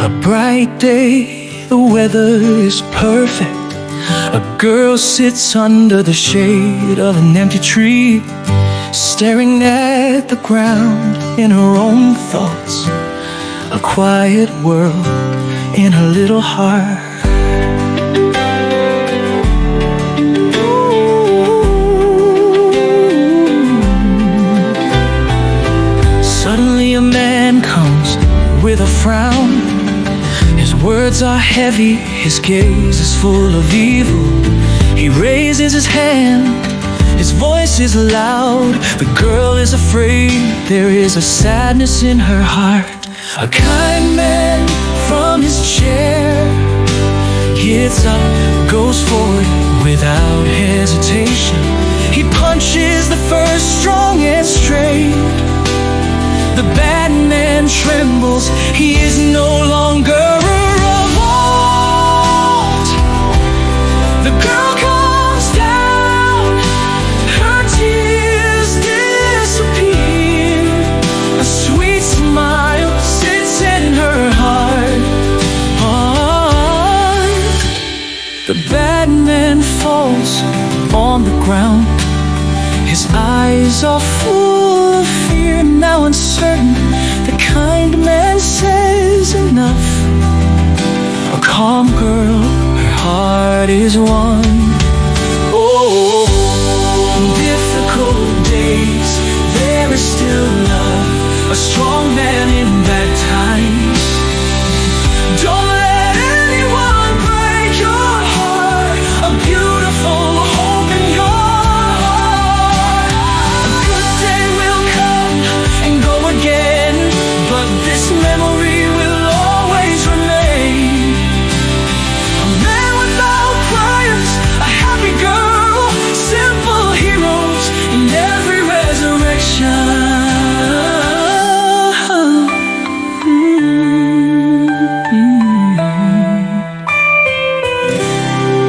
A bright day, the weather is perfect. A girl sits under the shade of an empty tree, staring at the ground in her own thoughts. A quiet world in her little heart. Suddenly a man comes with a frown. His words are heavy, his gaze is full of evil. He raises his hand, his voice is loud. The girl is afraid, there is a sadness in her heart. A kind man from his chair gets up, goes forward without hesitation. He punches the first strong and straight. The bad man trembles, he is no longer a revolt. The girl comes down, her tears disappear. A sweet smile sits in her heart. The bad man falls on the ground. His eyes are full of fear, now uncertain. The kind man says enough. A calm girl, her heart is won.